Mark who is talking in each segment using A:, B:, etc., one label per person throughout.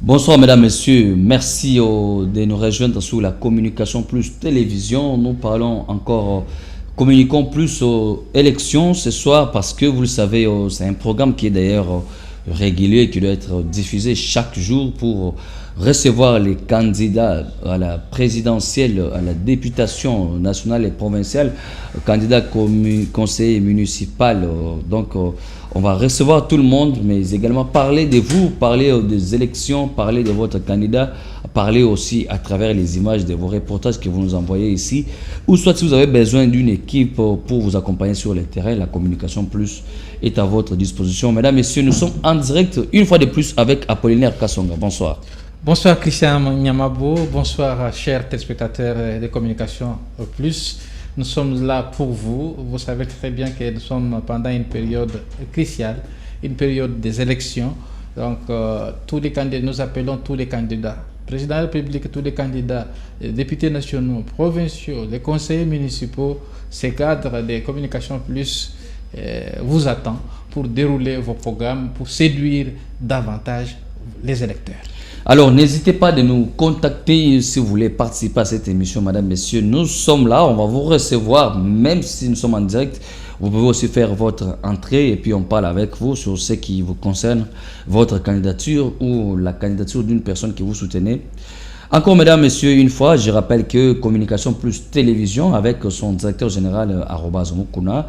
A: Bonsoir mesdames, messieurs. Merci de nous rejoindre sur la communication plus télévision. Nous parlons encore, communiquons plus aux élections ce soir parce que vous le savez, c'est un programme qui est d'ailleurs régulier, qui doit être diffusé chaque jour pour recevoir les candidats à la présidentielle, à la députation nationale et provinciale, candidats conseiller municipal. On va recevoir tout le monde, mais également parler de vous, parler des élections, parler de votre candidat, parler aussi à travers les images de vos reportages que vous nous envoyez ici. Ou soit si vous avez besoin d'une équipe pour vous accompagner sur le terrain, la communication plus est à votre disposition. Mesdames, messieurs, nous sommes en direct une fois de plus avec Apollinaire Kassonga. Bonsoir.
B: Bonsoir Christian Nyamabo, bonsoir chers téléspectateurs de Communication Plus. Nous sommes là pour vous. Vous savez très bien que nous sommes pendant une période cruciale, une période des élections. Donc tous les candidats, nous appelons tous les candidats, président de la République, tous les candidats, les députés nationaux, provinciaux, les conseillers municipaux, ces cadres de Communication Plus vous attendent pour dérouler vos programmes, pour séduire davantage les électeurs.
A: Alors, n'hésitez pas de nous contacter si vous voulez participer à cette émission, mesdames, messieurs. Nous sommes là, on va vous recevoir, même si nous sommes en direct. Vous pouvez aussi faire votre entrée et puis on parle avec vous sur ce qui vous concerne, votre candidature ou la candidature d'une personne que vous soutenez. Encore, mesdames, messieurs, une fois, je rappelle que Communication Plus Télévision, avec son directeur général, Mukuna,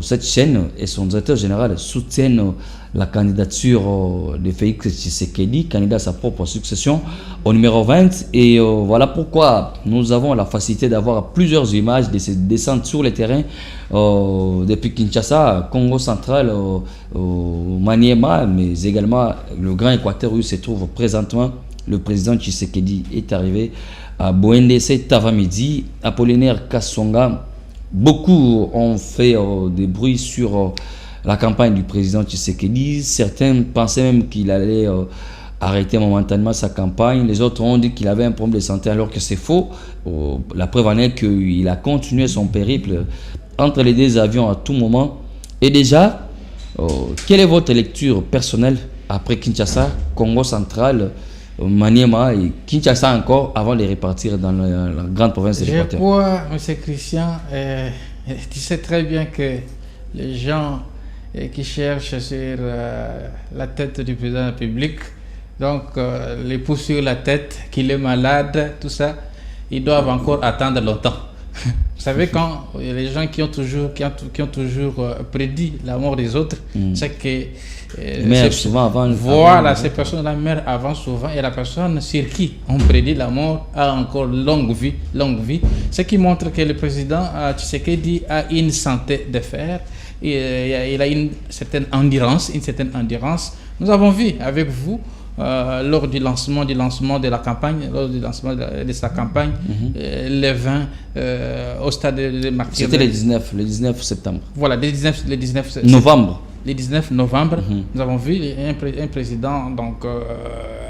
A: cette chaîne et son directeur général soutiennent la candidature de Félix Tshisekedi, candidat à sa propre succession au numéro 20. Et voilà pourquoi nous avons la facilité d'avoir plusieurs images de ces descentes sur le terrain depuis Kinshasa, Congo central, Maniema, mais également le Grand Équateur où se trouve présentement le président Tshisekedi est arrivé à Bouendese Tavamidi. Apollinaire Kassonga, beaucoup ont fait des bruits sur la campagne du président Tshisekedi. Certains pensaient même qu'il allait arrêter momentanément sa campagne. Les autres ont dit qu'il avait un problème de santé alors que c'est faux. La preuve en est qu'il a continué son périple entre les deux avions à tout moment. Et déjà, quelle est votre lecture personnelle après Kinshasa, Congo central, Maniema et Kinshasa encore avant de repartir dans la grande province de l'Équateur?
B: Je crois, M. Christian, tu sais très bien que les gens qui cherchent sur la tête du président de la République, donc les poussent sur la tête, qu'il est malade, tout ça, ils doivent encore attendre longtemps. Vous savez, quand les gens qui ont toujours prédit la mort des autres, c'est que
A: souvent avant,
B: voilà, ces personnes-là meurent avant souvent, et la personne sur qui on prédit la mort a encore longue vie. Ce qui montre que le président Tshisekedi a une santé de fer, et il a une certaine endurance. Nous avons vu avec vous lors du lancement de la campagne, lors du lancement de sa campagne, le 20 au stade de Martyrs.
A: C'était le 19 septembre.
B: Voilà, le 19
A: novembre.
B: Le 19 novembre, nous avons vu un président donc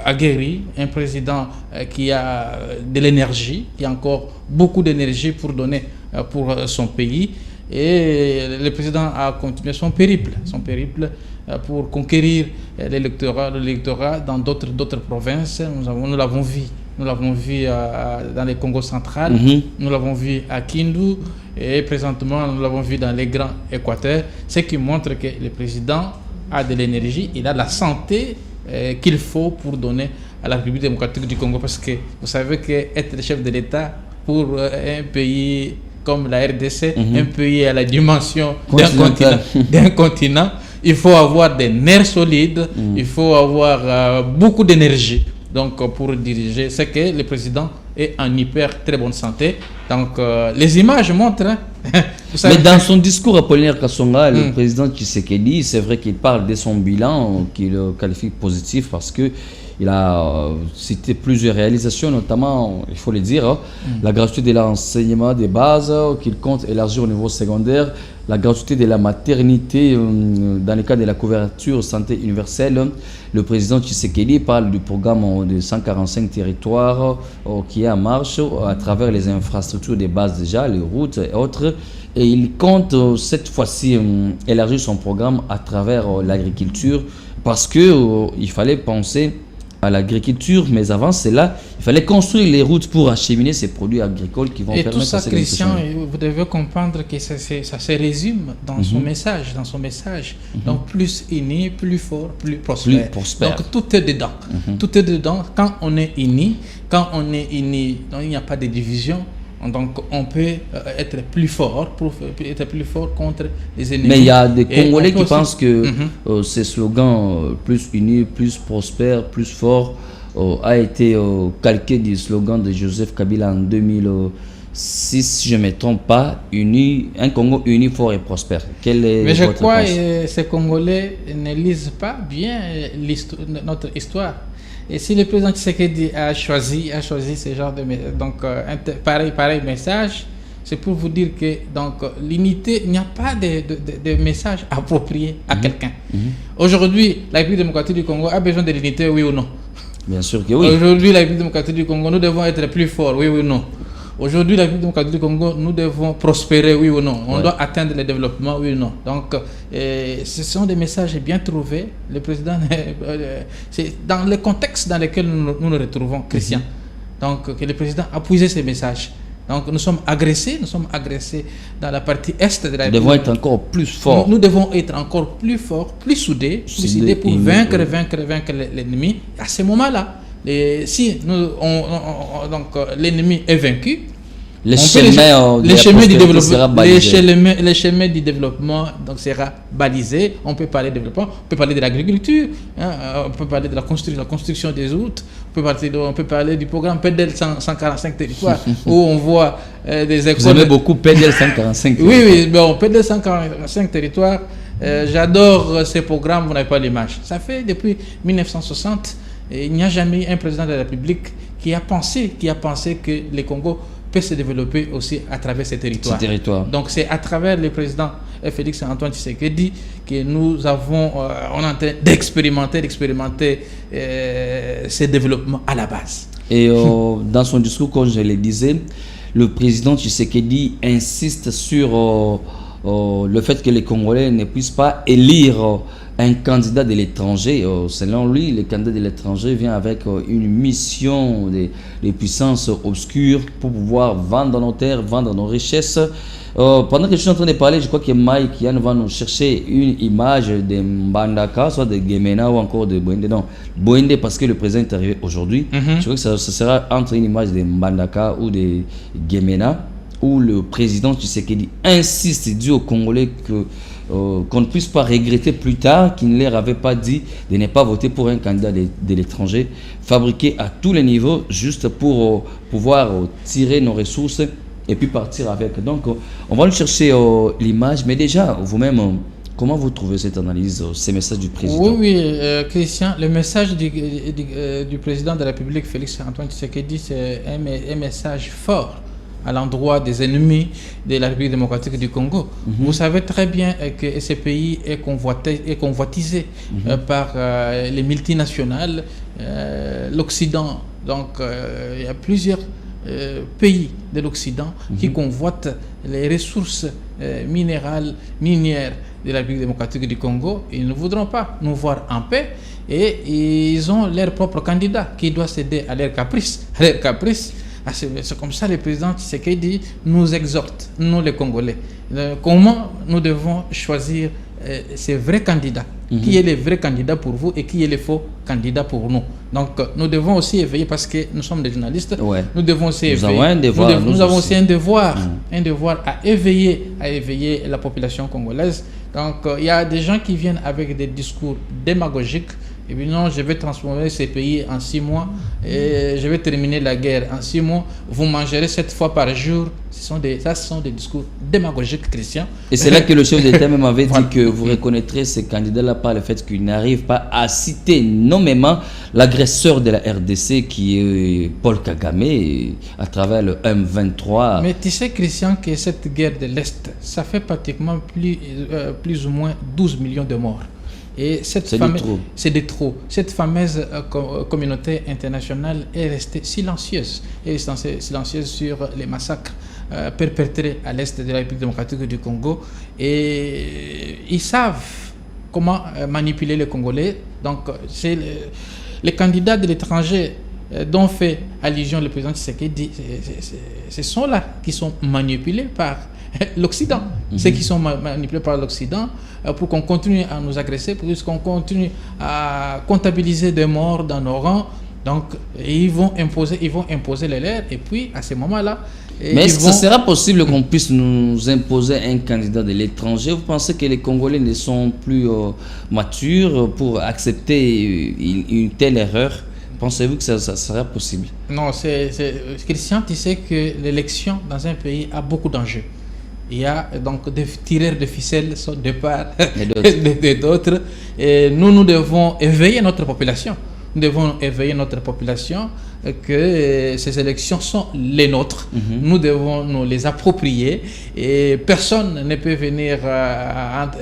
B: aguerri, un président qui a de l'énergie, qui a encore beaucoup d'énergie pour donner pour son pays. Et le président a continué son périple pour conquérir l'électorat dans d'autres provinces. Nous l'avons vu dans le Congo central, nous l'avons vu à Kindu, et présentement nous l'avons vu dans les Grands Équateurs, ce qui montre que le président a de l'énergie, il a la santé qu'il faut pour donner à la République démocratique du Congo, parce que vous savez qu'être le chef de l'État pour un pays comme la RDC, un pays à la dimension d'un continent, il faut avoir des nerfs solides, il faut avoir beaucoup d'énergie. Donc pour diriger, c'est que le président est en très bonne santé. Donc les images montrent.
A: Mais dans son discours à Apollinaire Kassonga, le président Tshisekedi, c'est vrai qu'il parle de son bilan, qu'il qualifie positif parce que il a cité plusieurs réalisations, notamment, il faut le dire, la gratuité de l'enseignement de base qu'il compte élargir au niveau secondaire, la gratuité de la maternité dans le cadre de la couverture santé universelle. Le président Tshisekedi parle du programme de 145 territoires qui est en marche à travers les infrastructures de base déjà, les routes et autres. Et il compte cette fois-ci élargir son programme à travers l'agriculture parce qu'il fallait penser à l'agriculture, mais avant cela, il fallait construire les routes pour acheminer ces produits agricoles qui vont
B: Et
A: permettre
B: tout ça,
A: à ces
B: Christian,
A: agriculteurs.
B: vous devez comprendre que ça se résume dans son message, Donc, plus uni, plus fort, plus prospère.
A: Plus prospère.
B: Donc, tout est dedans. Tout est dedans. Quand on est uni, donc il n'y a pas de division. Donc, on peut être plus fort, contre les ennemis.
A: Mais il y a des
B: Et
A: Congolais
B: on peut
A: qui
B: aussi-
A: pensent que ces slogans plus unis, plus prospères, plus forts a été calqué du slogan de Joseph Kabila en 2006, si je ne me trompe pas, un Congo uni, fort et prospère. Quelle est
B: Mais je
A: votre
B: crois
A: réponse?
B: que ces Congolais ne lisent pas bien notre histoire. Et si le président Tshisekedi a choisi ce genre de pareil message, c'est pour vous dire que donc l'unité, il n'y a pas de message approprié à quelqu'un. Aujourd'hui, la République démocratique du Congo a besoin de l'unité, oui ou non?
A: Bien sûr que oui.
B: Aujourd'hui, la République démocratique du Congo, nous devons être plus forts, oui ou non? Aujourd'hui, la République démocratique du Congo, nous devons prospérer, oui ou non? On doit atteindre le développement, oui ou non? Donc, ce sont des messages bien trouvés. Le président, c'est dans le contexte dans lequel nous nous retrouvons, Christian. Donc, que le président a puisé ces messages. Donc, nous sommes agressés dans la partie est de la
A: Nous devons
B: République.
A: être encore plus forts.
B: Nous devons être encore plus forts, plus soudés pour vaincre l'ennemi. À ce moment-là, si donc l'ennemi est vaincu,
A: Les
B: on peut
A: chemins
B: les chemins du
A: sera
B: développement,
A: balisés.
B: les chemins du développement donc sera balisé. On peut parler de développement, on peut parler de l'agriculture, on peut parler de la construction des routes, on peut parler du programme PEDEL 145 territoires où on voit des écoles.
A: Vous aimez beaucoup PDL 145.
B: Oui, bon, PEDEL 145 territoires. J'adore ces programmes, vous n'avez pas l'image. Ça fait depuis 1960, et il n'y a jamais eu un président de la République qui a pensé que le Congo peut se développer aussi à travers ces territoires. Donc c'est à travers le président Félix Antoine Tshisekedi que nous avons, on est en train d'expérimenter ces développements à la base.
A: Et dans son discours, comme je le disais, le président Tshisekedi insiste sur le fait que les Congolais ne puissent pas élire un candidat de l'étranger. Selon lui, le candidat de l'étranger vient avec une mission des puissances obscures pour pouvoir vendre nos terres, vendre nos richesses. Pendant que je suis en train de parler, je crois que Mike Yann va nous chercher une image de Mbandaka, soit de Gemena ou encore de Boende. Non, Boende parce que le président est arrivé aujourd'hui. Je crois que ça sera entre une image de Mbandaka ou de Gemena, où le président Tshisekedi insiste, dit aux Congolais qu'on ne puisse pas regretter plus tard qu'il ne leur avait pas dit de ne pas voter pour un candidat de l'étranger, fabriqué à tous les niveaux, juste pour pouvoir tirer nos ressources et puis partir avec. Donc, on va nous chercher l'image, mais déjà, vous-même, comment vous trouvez cette analyse, ces messages du président?
B: Oui, Christian, le message du président de la République, Félix Antoine Tshisekedi, c'est un message fort à l'endroit des ennemis de la République démocratique du Congo. Vous savez très bien que ce pays est convoitisé par les multinationales, l'Occident. Donc, il y a plusieurs pays de l'Occident qui convoitent les ressources minières de la République démocratique du Congo. Ils ne voudront pas nous voir en paix et ils ont leur propre candidat qui doit céder à leurs caprices. C'est comme ça le président Tshisekedi nous exhorte, nous les Congolais. Comment nous devons choisir ces vrais candidats? Qui est le vrai candidat pour vous et qui est le faux candidat pour nous? Donc nous devons aussi éveiller, parce que nous sommes des journalistes, nous devons aussi éveiller. Nous avons aussi un devoir à éveiller la population congolaise. Donc il y a des gens qui viennent avec des discours démagogiques. Et puis non, je vais transformer ces pays en 6 mois et je vais terminer la guerre en 6 mois. Vous mangerez 7 fois par jour. Ce sont des discours démagogiques, Christian.
A: Et c'est là que le chef d'État même avait dit que vous reconnaîtrez ces candidats-là par le fait qu'ils n'arrivent pas à citer nommément l'agresseur de la RDC qui est Paul Kagame à travers le M23.
B: Mais tu sais, Christian, que cette guerre de l'Est, ça fait pratiquement plus ou moins 12 millions de morts. Et c'est de trop. Cette fameuse communauté internationale est restée silencieuse. Sur les massacres perpétrés à l'est de la République démocratique du Congo. Et ils savent comment manipuler les Congolais. Donc, les candidats de l'étranger dont fait allusion le président Tshisekedi, ce sont là qui sont manipulés par l'Occident. Ceux qui sont manipulés par l'Occident pour qu'on continue à nous agresser, pour qu'on continue à comptabiliser des morts dans nos rangs. Donc, ils vont imposer les leurs, et puis à ce moment-là...
A: Mais est-ce que ce sera possible qu'on puisse nous imposer un candidat de l'étranger? Vous pensez que les Congolais ne sont plus matures pour accepter une telle erreur? Pensez-vous que ça sera possible? Non,
B: Christian, tu sais que l'élection dans un pays a beaucoup d'enjeux. Il y a donc des tireurs de ficelles de part et d'autres. Et nous devons éveiller notre population. Nous devons éveiller notre population que ces élections sont les nôtres. Nous devons nous les approprier et personne ne peut venir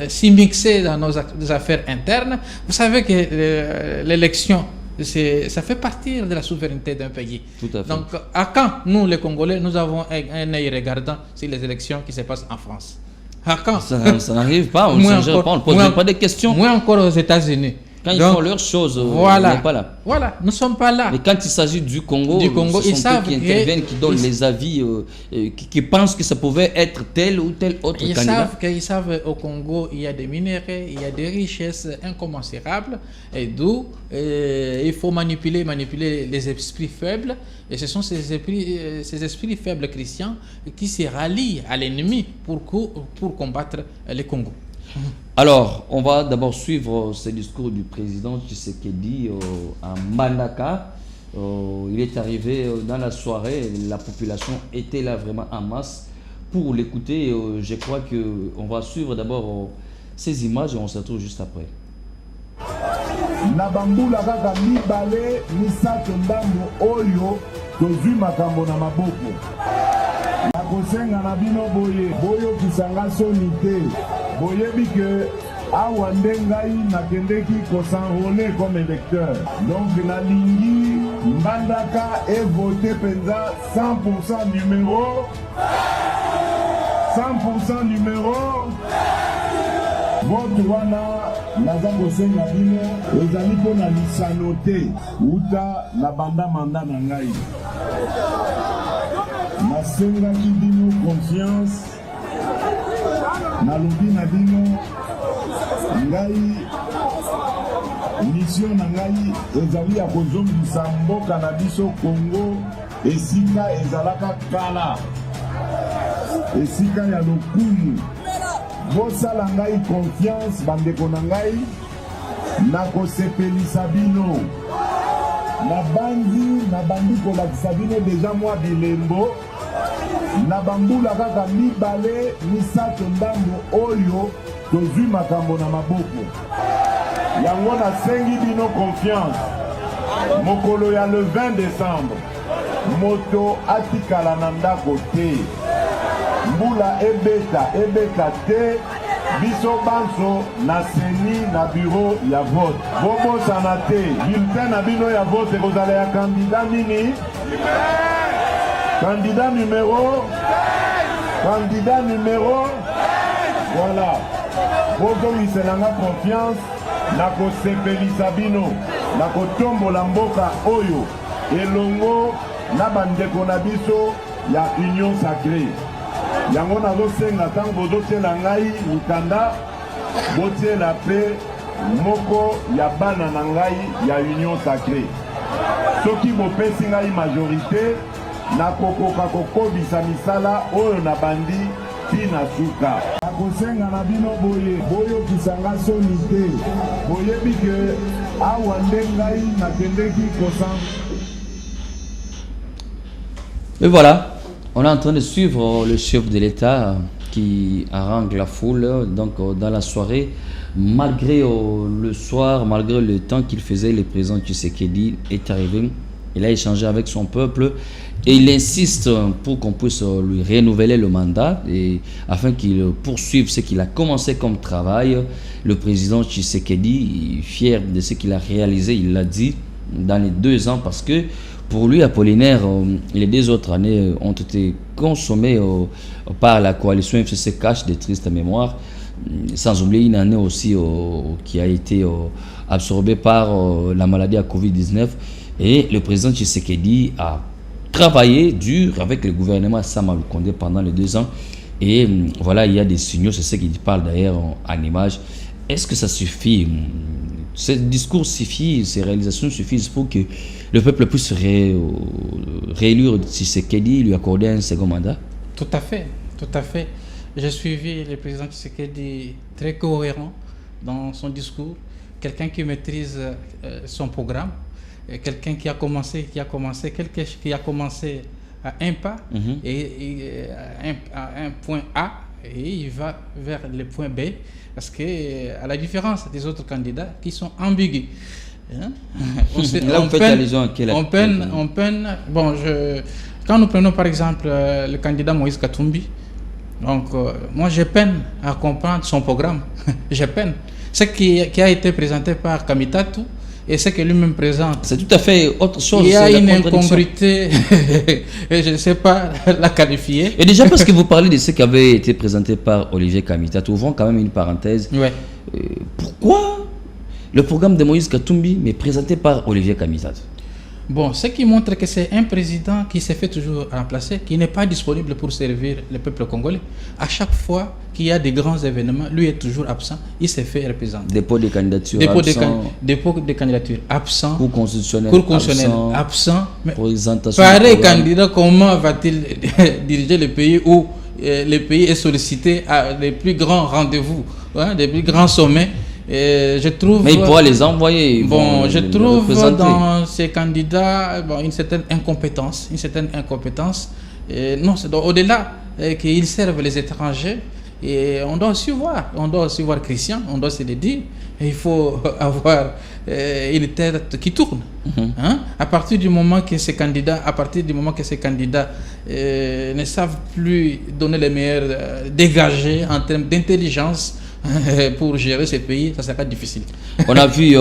B: s'immiscer dans nos affaires internes. Vous savez que l'élection, ça fait partie de la souveraineté d'un pays.
A: Tout à fait.
B: Donc, à quand, nous les Congolais, nous avons un œil regardant sur les élections qui se passent en France? À quand?
A: Ça n'arrive pas, on ne pose même pas de questions.
B: Moins encore aux États-Unis.
A: Quand ils font leurs choses, on n'est pas là.
B: Voilà, nous ne sommes pas là.
A: Mais quand il s'agit du Congo ce sont eux qui interviennent, qui donnent les avis, qui pensent que ça pouvait être tel ou tel autre candidat.
B: Ils savent qu'au Congo, il y a des minéraux, il y a des richesses incommensurables, et d'où il faut manipuler les esprits faibles. Et ce sont ces esprits faibles chrétiens qui se rallient à l'ennemi pour combattre les Congos.
A: Alors, on va d'abord suivre ce discours du président Tshisekedi à Mbandaka. Il est arrivé dans la soirée, la population était là vraiment en masse pour l'écouter. Je crois qu'on va suivre d'abord ces images et on se retrouve juste après.
C: Nabambula kaka mibale misato ndambo oyo tozwi makambo na maboko. Nakosenga na bino boyo kisanga soni te. Boyebi que awa nde ngai nakendeki kosanrole comme électeur. Donc nalingi Mbandaka et voté penza 100% numéro 100% numéro vote wana naza kosenga bino ezali mpona lisano te uta na banda manda na ngai. Nasengaki bino confiance nalobi na bino ngai mission na ngai ezali ya kozongisa mboka na biso Congo esika ezalaka kala, esika ya lokumu. Bosala ngai confiance bandeko na ngai nakosepelisa bino nabandi kolakisa bino deja mwa bilembo na bambula kaka mibale misato ndambo oyo tozwi makambo na maboko. Yango nasengi bino confiance. Mokolo ya le 20 décembre moto atikala na ndako te. Mbula ebeta te. Biso banso na seni na bureau ya vote. Bobosana te. Bulletin na bino ya vote ekozala ya candidat nini? Candidat numéro voilà. Bozongiselanga confiance nakosepelisa bino nakotombola mboka oyo elongo na bandeko na biso ya union sacrée. Yango nazosenga ntango bozotiela ngai mikanda botiela mpe moko ya bana na ngai ya union sacrée. Soki bopesi ngai majorité nakokoka kokobisa misala oyo na bandi tina suka. Nakosenga na bino boyo kisanga soni te. Boyebi ke awa nde ngai nakendeki kosan.
A: Et voilà, on est en train de suivre le chef de l'État qui harangue la foule donc dans la soirée. Malgré le soir, malgré le temps qu'il faisait, le président Tshisekedi est arrivé. Il a échangé avec son peuple et il insiste pour qu'on puisse lui renouveler le mandat et afin qu'il poursuive ce qu'il a commencé comme travail. Le président Tshisekedi, fier de ce qu'il a réalisé, il l'a dit dans les 2 ans parce que pour lui, Apollinaire, les 2 autres années ont été consommées par la coalition FCC Cache de triste mémoire. Sans oublier une année aussi qui a été absorbée par la maladie à Covid-19. Et le président Tshisekedi a travaillé dur avec le gouvernement Sama Lukonde pendant les 2 ans. Et voilà, il y a des signaux, c'est ce qu'il parle d'ailleurs en image. Est-ce que ça suffit? Ce discours suffit, ces réalisations suffisent pour que le peuple puisse réélire Tshisekedi, lui accorder un second mandat?
B: Tout à fait, tout à fait. J'ai suivi le président Tshisekedi très cohérent dans son discours, quelqu'un qui maîtrise son programme, quelqu'un qui a commencé à un pas et à un point A et il va vers le point B parce que à la différence des autres candidats qui sont ambigus. Hein?
A: Là, vous faites allusion à quel?
B: On peine. Bon, quand nous prenons par exemple le candidat Moïse Katumbi, donc moi j'ai peine à comprendre son programme. J'ai peine. Ce qui a été présenté par Kamitatu et ce que lui-même présente.
A: C'est tout à fait autre chose.
B: Il y a une incongruité, et je ne sais pas la qualifier.
A: Et déjà parce que vous parlez de ce qui avait été présenté par Olivier Kamitatu, ouvrons quand même une parenthèse.
B: Ouais.
A: Pourquoi le programme de Moïse Katumbi mais présenté par Olivier Kamitatu?
B: Bon, ce qui montre que c'est un président qui s'est fait toujours remplacer, qui n'est pas disponible pour servir le peuple congolais. À chaque fois qu'il y a des grands événements, lui est toujours absent, il s'est fait représenter.
A: Dépôt de candidature
B: Dépôt de candidature absent.
A: Cour constitutionnelle
B: absent. Mais
A: présentation
B: pareil candidat, comment va-t-il diriger le pays où le pays est sollicité à les plus grands rendez-vous, les plus grands sommets? Je trouve,
A: mais il pourra les envoyer.
B: Je trouve dans ces candidats une certaine incompétence. Non, c'est au-delà qu'ils servent les étrangers. Et on doit aussi voir Christian, on doit se le dire. Il faut avoir une tête qui tourne. À partir du moment que ces candidats, ne savent plus donner les meilleurs dégagés en termes d'intelligence pour gérer ces pays, ça sera difficile.
A: On a vu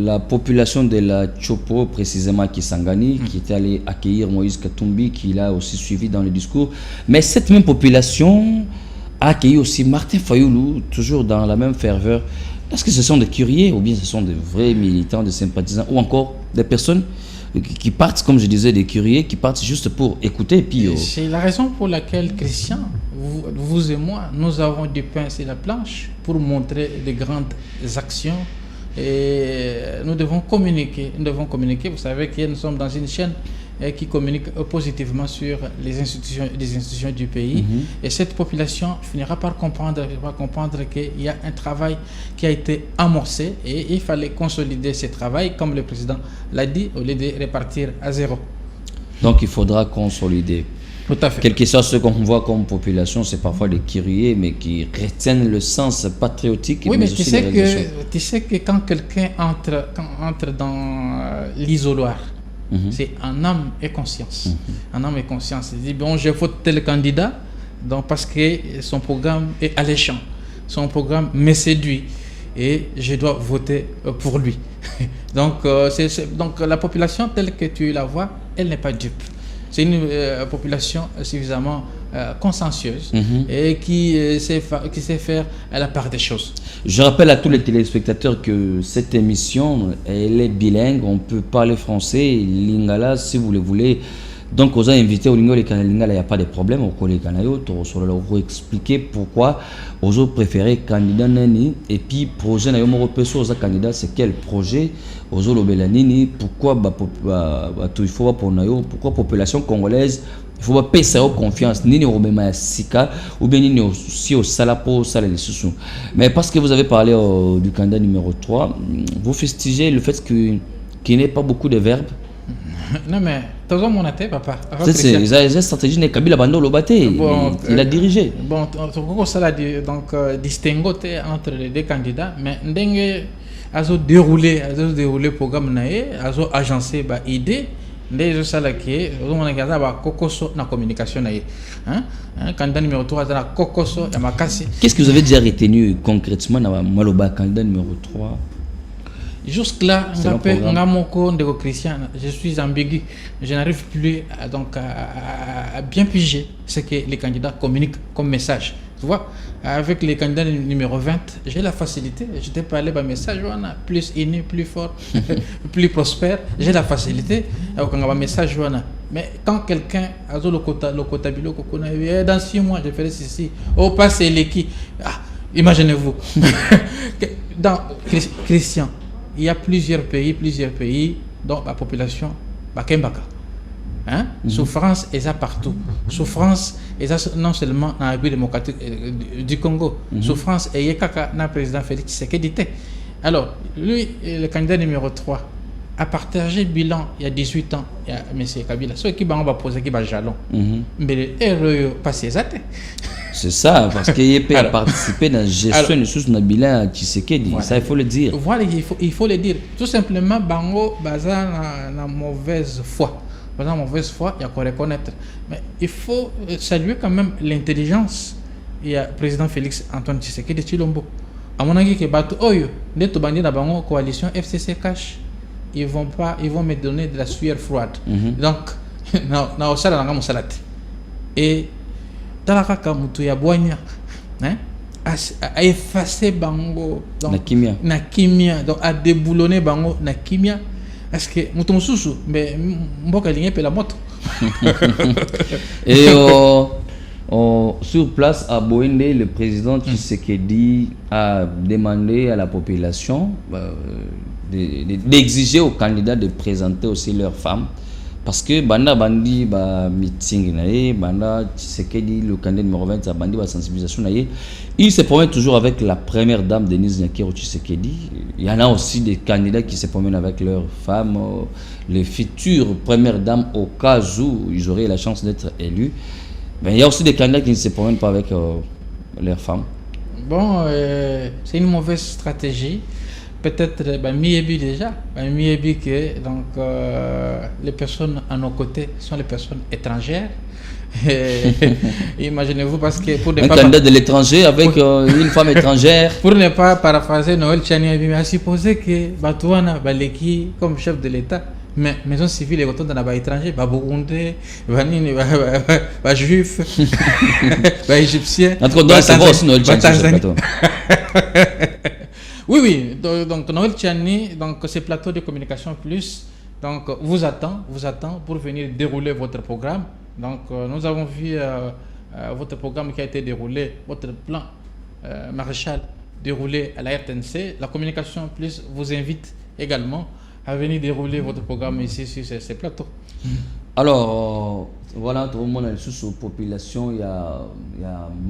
A: la population de la Chopo, précisément Kisangani, qui était allée accueillir Moïse Katumbi, qui l'a aussi suivi dans le discours. Mais cette même population a accueilli aussi Martin Fayoulou, toujours dans la même ferveur. Est-ce que ce sont des curieux ou bien ce sont des vrais militants, des sympathisants ou encore des personnes qui partent, comme je disais, des curieux, qui partent juste pour écouter? Puis,
B: c'est la raison pour laquelle, Christian, vous et moi, nous avons du pain sur la planche pour montrer de grandes actions. Et nous devons communiquer. Vous savez que nous sommes dans une chaîne qui communique positivement sur les institutions du pays. Et cette population finira par comprendre qu'il y a un travail qui a été amorcé et il fallait consolider ce travail, comme le président l'a dit, au lieu de repartir à zéro.
A: Donc il faudra consolider.
B: Tout à fait.
A: Quel que soit ce qu'on voit comme population, c'est parfois des curieux, mais qui retiennent le sens patriotique.
B: Oui, mais tu sais que quand quelqu'un entre dans l'isoloir, c'est en âme et conscience. En âme et conscience. Il dit, bon, je vote tel candidat donc parce que son programme est alléchant. Son programme me séduit et je dois voter pour lui. Donc la population telle que tu la vois, elle n'est pas dupe. C'est une population suffisamment consciencieuse et qui sait faire la part des choses.
A: Je rappelle à tous les téléspectateurs que cette émission, elle est bilingue. On peut parler français, lingala si vous le voulez. Donc, aux invités au lingala, il n'y a pas de problème. Au collègue Kanayo, vous expliquer pourquoi aux autres préférés candidat nani et puis projet na yomo repeso aux candidats c'est quel projet aux autres belanini pourquoi il faut pour nayo pourquoi population congolaise il faut pas payer confiance ni au même sika ou bien ni aussi au salapo sala les sous. Mais parce que vous avez parlé du candidat numéro 3, vous fustigez le fait qu'il n'y ait pas beaucoup de verbes.
B: Non mais toujours mon athée papa.
A: C'est la stratégie de Kabila Bando Lobaté. Il a dirigé.
B: Bon, ça donc distinguo entre les deux candidats, mais ndenge azo déroulé programme naé, azo agencé ba idée, ndenge ça là qui on a gardé ba kokoso na communication naé. Candidat numéro 3 na kokoso ya makasi.
A: Qu'est-ce que vous avez déjà retenu concrètement dans Maloba candidat numéro 3?
B: Jusque-là, Christian, je suis ambigu. Je n'arrive plus à bien piger ce que les candidats communiquent comme message. Tu vois, avec les candidats numéro 20, j'ai la facilité. Je t'ai parlé d'un message, plus uni, plus fort, plus prospère. J'ai la facilité. Un message, mais quand quelqu'un a le quota bilo, dans 6 mois, je ferai ceci. Au passé, l'équipe. Imaginez-vous. Dans Christian, il y a plusieurs pays dont la population Bakembaka. Souffrance est ça partout. Souffrance est ça non seulement dans la République démocratique du Congo. Souffrance est kaka dans le président Félix Tshisekedi. Alors, lui, le candidat numéro 3, a partagé le bilan il y a 18 ans. Il y a M. Kabila. Ceux qui vont poser qui va jalon. Mais le passé ça.
A: C'est ça, parce qu'il peut participer dans la gestion de sous bilan Tshisekedi. Voilà. Ça, il faut le dire.
B: Voilà, il faut le dire. Tout simplement, Bango, Baza, la mauvaise foi. Par exemple, mauvaise foi, il y a qu'à reconnaître. Mais il faut saluer quand même l'intelligence. Il y a le président Félix Antoine Tshisekedi de Chilombo. À mon avis, que Bato Oyo, dès que tu as une coalition FCC cash, ils vont me donner de la sueur froide. Donc, na osala nga mosalate. Et talaka mutu ya boanya, a effacé bango na kimia, donc a déboulonné bango na kimia. Est-ce que mouton sousou mais mboka ligne pe la moto.
A: Et sur place à Boende, le président Tshisekedi a demandé à la population d'exiger aux candidats de présenter aussi leurs femmes, parce que banda bandi ba meeting naé banda Tshisekedi le candidat numéro 20 a bandi ba sensibilisation naé. Il se promène toujours avec la première dame Denise Nyakero Tshisekedi. Il y en a aussi des candidats qui se promènent avec leurs femmes, les futures premières dames au cas où ils auraient la chance d'être élus. Mais il y a aussi des candidats qui ne se promènent pas avec leurs femmes.
B: Bon, c'est une mauvaise stratégie. Peut-être Miebi déjà. Miebi que donc, les personnes à nos côtés sont les personnes étrangères. Imaginez-vous, parce que pour
A: un candidat de l'étranger avec une femme étrangère.
B: Pour ne pas paraphraser Noël Tchani, à supposer que Batouana Baleki comme chef de l'État, mais maison civile est autant dans l'étranger, Burundais, Juifs, Égyptiens.
A: En tout cas, c'est bon aussi Noël Tchani sur ce plateau.
B: Oui, donc Noël Tchani, donc ce plateau de communication plus, donc vous attend pour venir dérouler votre programme. Donc nous avons vu votre programme qui a été déroulé, votre plan Maréchal déroulé à la RTNC. La communication plus vous invite également à venir dérouler votre programme ici sur ces plateaux.
A: Alors voilà, tout le monde est sous population, il y a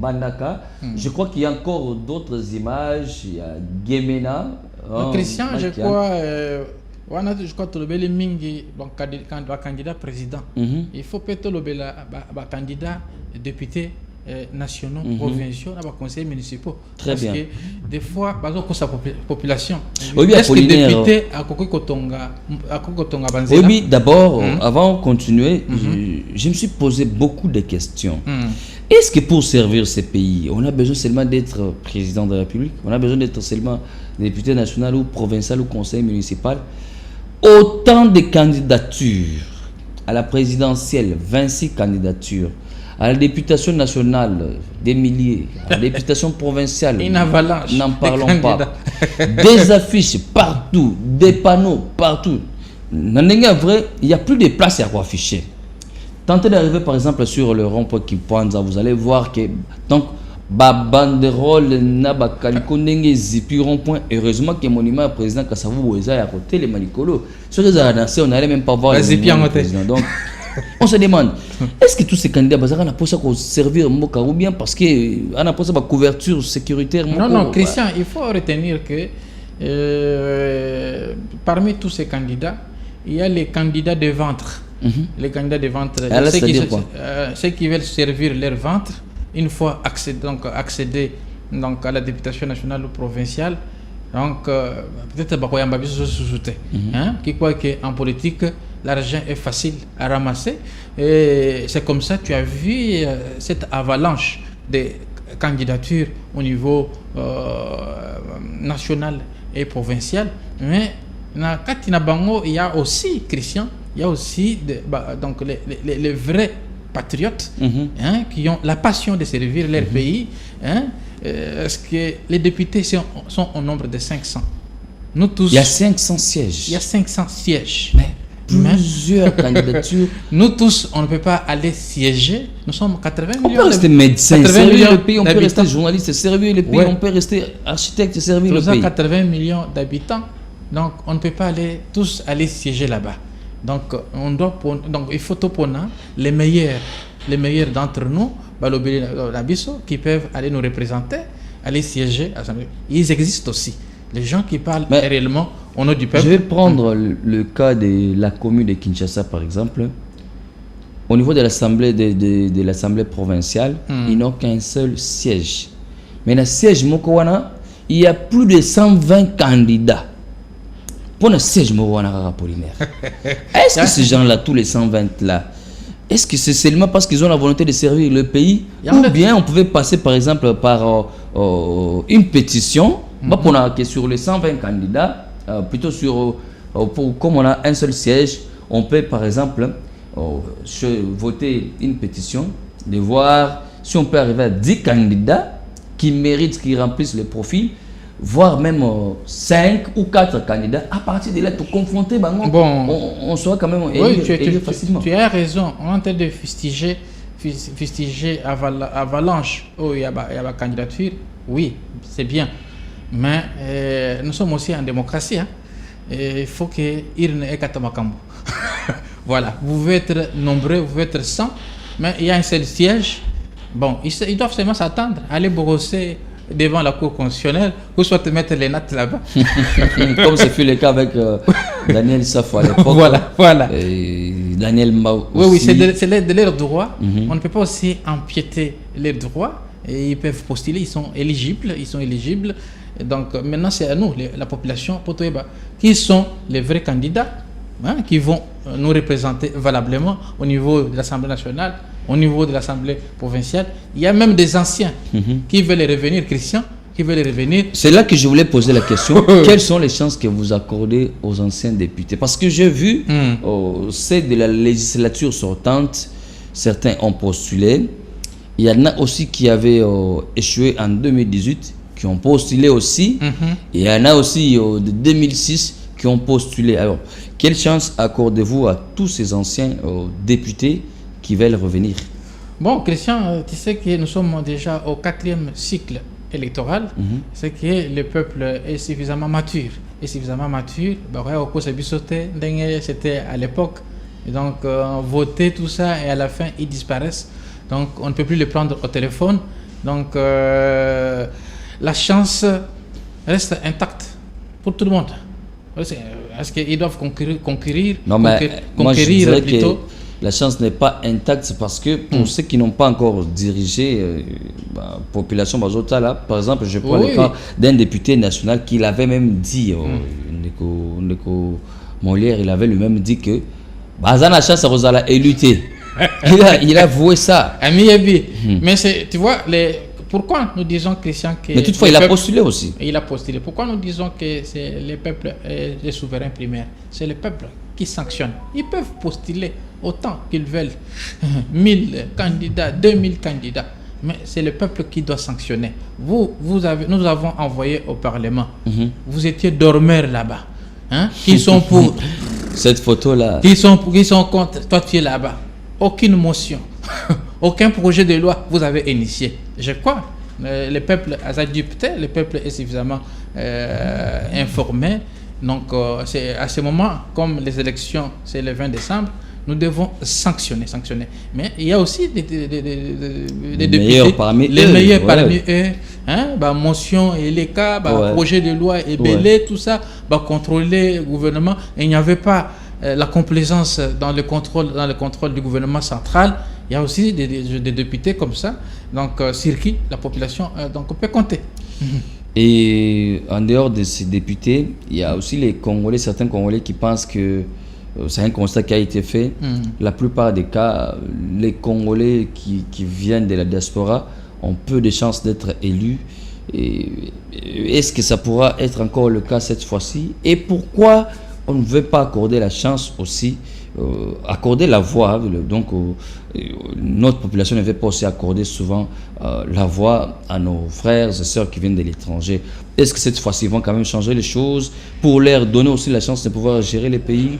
A: Mandaka. Je crois qu'il y a encore d'autres images, il y a Gemena.
B: Christian, je crois que le mingi candidat président. Il faut peut-être le candidat député nationaux, provinciaux, conseils municipaux.
A: Très bien.
B: Parce que des fois, pour sa population,
A: oui,
B: est-ce que député à Kokotonga Banzela?
A: Oui, d'abord, avant de continuer, je me suis posé beaucoup de questions. Est-ce que pour servir ce pays, on a besoin seulement d'être président de la République? On a besoin d'être seulement député national ou provincial ou conseil municipal? Autant de candidatures à la présidentielle, 26 candidatures. À la députation nationale, des milliers. À la députation provinciale, n'en parlons pas. Des affiches partout, des panneaux partout. Il n'y a plus de place à quoi afficher. Tentez d'arriver par exemple sur le rond-point Kipanza, vous allez voir que donc banderole na bakalikonenge zipi rond-point. Heureusement que mon imam président Kassavou Oueza est à côté les malikolo. Sur les arrêtés, on n'allait même pas voir le président. Donc on se demande, est-ce que tous ces candidats ont pour ça qu'on servir Moka ou bien parce qu'on a pour ça couverture sécuritaire?
B: Non, Christian, il faut retenir que parmi tous ces candidats, il y a les candidats de ventre. Les candidats de ventre, ceux qui veulent servir leur ventre, une fois accéder à la députation nationale ou provinciale. Donc, peut-être qui croit qu'en politique, l'argent est facile à ramasser. Et c'est comme ça que tu as vu cette avalanche de candidatures au niveau national et provincial. Mais dans Katina Bango, il y a aussi, Christian, il y a aussi donc les vrais patriotes, qui ont la passion de servir leur pays. Est-ce que les députés sont au nombre de 500? Nous tous,
A: il y a 500 sièges.
B: Il y a 500 sièges.
A: Mais plusieurs candidatures.
B: Nous tous, on ne peut pas aller siéger. Nous sommes 80 millions.
A: On peut rester médecin, servir le pays. On peut rester journaliste, servir le pays.
B: Ouais.
A: On peut rester architecte, servir le
B: Nous avons
A: pays.
B: 80 millions d'habitants. Donc, on ne peut pas tous aller siéger là-bas. Donc, il faut toponer les meilleurs d'entre nous, qui peuvent aller nous représenter, aller siéger à l'Assemblée. Ils existent aussi. Les gens qui parlent réellement au nom du peuple.
A: Je vais prendre le cas de la commune de Kinshasa, par exemple. Au niveau de l'Assemblée de l'Assemblée provinciale, ils n'ont qu'un seul siège. Mais dans le siège Mokowana, il y a plus de 120 candidats. Pour le siège Mokowana Polinaire. Est-ce que ces gens-là, tous les 120 là, est-ce que c'est seulement parce qu'ils ont la volonté de servir le pays, ou bien on pouvait passer par exemple par une pétition, que sur les 120 candidats, plutôt comme on a un seul siège, on peut par exemple voter une pétition, de voir si on peut arriver à 10 candidats qui méritent, qui remplissent le profil, voire même 5 ou 4 candidats. À partir de là, tu confronter, on sera quand même élu facilement.
B: Tu as raison, on est en train de fustiger Avalanche, il y a la candidature, oui, c'est bien. Mais nous sommes aussi en démocratie. Il faut que Irne et Katamakambo. Voilà, vous pouvez être nombreux, vous pouvez être 100, mais il y a un seul siège. Bon, ils doivent seulement s'attendre, aller brosser devant la Cour constitutionnelle, ou soit te mettre les nattes là-bas.
A: Comme ce fut le cas avec Daniel Safo à l'époque.
B: Voilà.
A: Daniel Mao.
B: Oui, c'est de leur droit. On ne peut pas aussi empiéter leurs droits. Et ils peuvent postuler, ils sont éligibles. Et donc maintenant, c'est à nous, la population, qui sont les vrais candidats, qui vont nous représenter valablement au niveau de l'Assemblée nationale, au niveau de l'Assemblée provinciale. Il y a même des anciens qui veulent revenir, Christian, qui veulent revenir.
A: C'est là que je voulais poser la question. Quelles sont les chances que vous accordez aux anciens députés? Parce que j'ai vu, c'est de la législature sortante, certains ont postulé. Il y en a aussi qui avaient échoué en 2018, qui ont postulé aussi. Et il y en a aussi de 2006 qui ont postulé. Alors, quelle chance accordez-vous à tous ces anciens députés qui veulent revenir?
B: Bon, Christian, tu sais que nous sommes déjà au 4e cycle électoral. C'est que le peuple est suffisamment mature. C'était à l'époque. Et donc, voter tout ça et à la fin, ils disparaissent. Donc, on ne peut plus les prendre au téléphone. Donc, la chance reste intacte pour tout le monde. Est-ce qu'ils doivent conquérir?
A: Non, mais moi, je dirais
B: plutôt.
A: Que la chance n'est pas intacte, c'est parce que pour ceux qui n'ont pas encore dirigé la population Bazota, là, par exemple, je prends le cas d'un député national qui l'avait même dit, Ndeko Molière, il avait lui-même dit que Bazana chance à Rosala est lutté. Il a voué ça.
B: Mais tu vois, pourquoi nous disons, Christian, que...
A: Mais toutefois, il a postulé aussi.
B: Il a postulé. Pourquoi nous disons que c'est les peuples les souverains primaires? C'est les peuples qui sanctionnent. Ils peuvent postuler autant qu'ils veulent. 1000 candidats, 2000 candidats. Mais c'est le peuple qui doit sanctionner. Nous avons envoyé au Parlement. Vous étiez dormeurs là-bas. Qui sont pour...
A: Cette photo-là.
B: Qui sont contre. Toi, tu es là-bas. Aucune motion. Aucun projet de loi vous avez initié. Je crois. Le peuple a adopté, le peuple est suffisamment informé. Donc, c'est à ce moment, comme les élections, c'est le 20 décembre, nous devons sanctionner. Mais il y a aussi des députés,
A: meilleurs parmi
B: les meilleurs parmi eux. Motion et les cas, projet de loi et belé, tout ça, contrôler le gouvernement. Et il n'y avait pas la complaisance dans le contrôle du gouvernement central. Il y a aussi des députés comme ça. Donc, sur qui la population peut compter.
A: Et en dehors de ces députés, il y a aussi les Congolais, certains Congolais qui pensent que c'est un constat qui a été fait. La plupart des cas, les Congolais qui viennent de la diaspora ont peu de chances d'être élus. Est-ce que ça pourra être encore le cas cette fois-ci? Et pourquoi on ne veut pas accorder la chance aussi, accorder la voix. Donc, notre population ne veut pas aussi accorder souvent la voix à nos frères et sœurs qui viennent de l'étranger. Est-ce que cette fois-ci, ils vont quand même changer les choses pour leur donner aussi la chance de pouvoir gérer les pays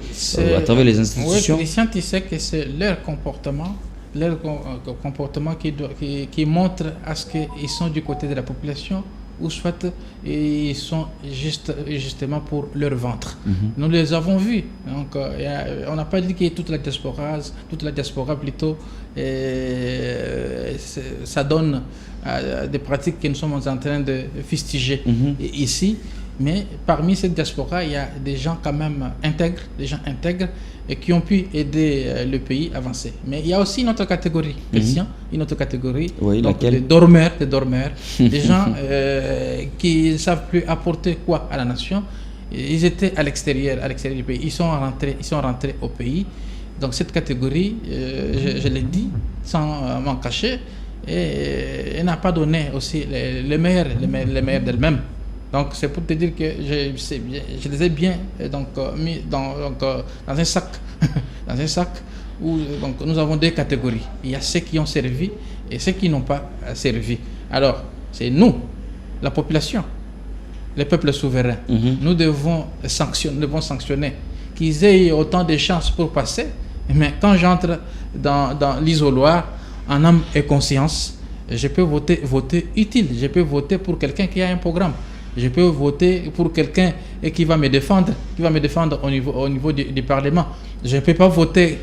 A: à travers les institutions?
B: Oui, Christian, tu sais que c'est leur comportement qui montre à ce qu'ils sont du côté de la population ou soit ils sont justement pour leur ventre. Nous les avons vus. Donc, on n'a pas dit que toute la diaspora plutôt, ça donne des pratiques que nous sommes en train de fustiger ici. Mais parmi cette diaspora, il y a des gens quand même intègres, et qui ont pu aider le pays à avancer. Mais il y a aussi une autre catégorie, Christian, une autre catégorie,
A: oui,
B: donc des dormeurs, des gens qui ne savent plus apporter quoi à la nation. Ils étaient à l'extérieur du pays, ils sont rentrés au pays. Donc cette catégorie, je l'ai dit sans m'en cacher, et elle n'a pas donné aussi les meilleurs d'elle-même. Donc c'est pour te dire que je les ai bien mis dans un sac, dans un sac où donc, nous avons deux catégories. Il y a ceux qui ont servi et ceux qui n'ont pas servi. Alors c'est nous, la population, les peuples souverains. Nous devons sanctionner qu'ils aient autant de chances pour passer. Mais quand j'entre dans l'isoloir en âme et conscience, je peux voter utile. Je peux voter pour quelqu'un qui a un programme. Je peux voter pour quelqu'un qui va me défendre, au niveau du Parlement. Je ne peux pas voter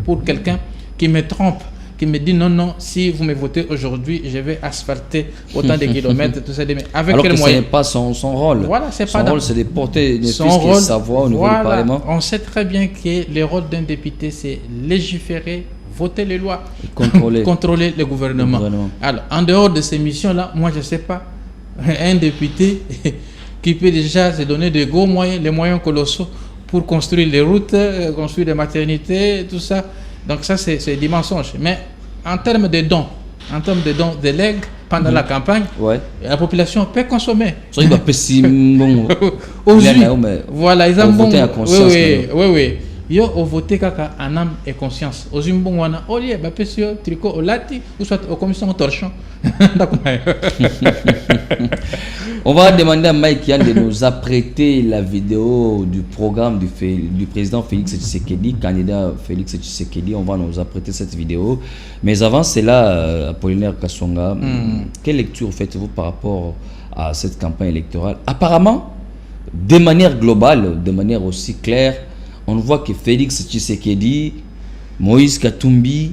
B: pour quelqu'un qui me trompe, qui me dit non, si vous me votez aujourd'hui, je vais asphalter autant de kilomètres, tout ça. Mais avec
A: alors
B: quel
A: que
B: moyen?
A: ce n'est pas son rôle.
B: Voilà, c'est
A: son
B: pas
A: rôle, c'est de porter sa voix au niveau du Parlement.
B: On sait très bien que le rôle d'un député, c'est légiférer, voter les lois, contrôler le gouvernement. Alors, en dehors de ces missions-là, moi, je ne sais pas. Un député qui peut déjà se donner de gros moyens, les moyens colossaux pour construire les routes, construire les maternités, tout ça. Donc ça, c'est des mensonges. Mais en termes de dons, de legs pendant la campagne, la population peut consommer. Voilà, ils ont voté à conscience. Oui. Yo au voté kaka en âme et conscience. Aux wana olie ba pesio tricot au lati ou soit au commission torchon.
A: On va demander à Mike Yann de nous apprêter la vidéo du programme du président Félix Tshisekedi, candidat Félix Tshisekedi. On va nous apprêter cette vidéo. Mais avant cela, Apollinaire Kasonga, quelle lecture faites-vous par rapport à cette campagne électorale? Apparemment, de manière globale, de manière aussi claire, on voit que Félix Tshisekedi, Moïse Katumbi,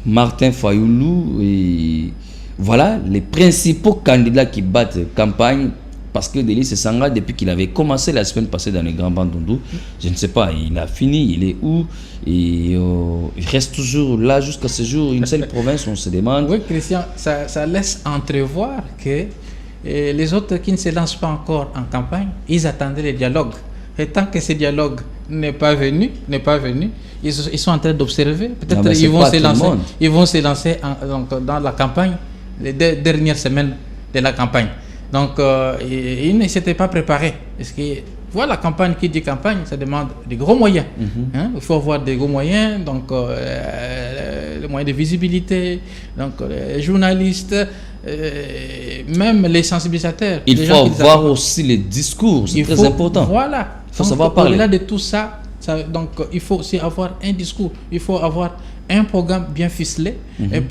A: Martin Fayoulou, et voilà les principaux candidats qui battent campagne. Parce que Delis Sanga, depuis qu'il avait commencé la semaine passée dans le Grand Bandundu, je ne sais pas, il a fini, il est où? Et il reste toujours là jusqu'à ce jour, une seule province, on se demande.
B: Oui, Christian, ça laisse entrevoir que les autres qui ne se lancent pas encore en campagne, ils attendaient le dialogue. Et tant que ce dialogue n'est pas venu, ils sont en train d'observer. Peut-être qu'ils vont se lancer dans la campagne, les dernières semaines de la campagne. Donc, ils ne s'étaient pas préparés. Parce que, voilà, la campagne, qui dit campagne, ça demande des gros moyens. Il faut avoir des gros moyens, donc les moyens de visibilité, donc les journalistes, même les sensibilisateurs.
A: Il faut avoir aussi les discours, c'est très important.
B: Voilà.
A: Il faut savoir parler.
B: Au-delà de tout ça, donc il faut aussi avoir un discours, il faut avoir un programme bien ficelé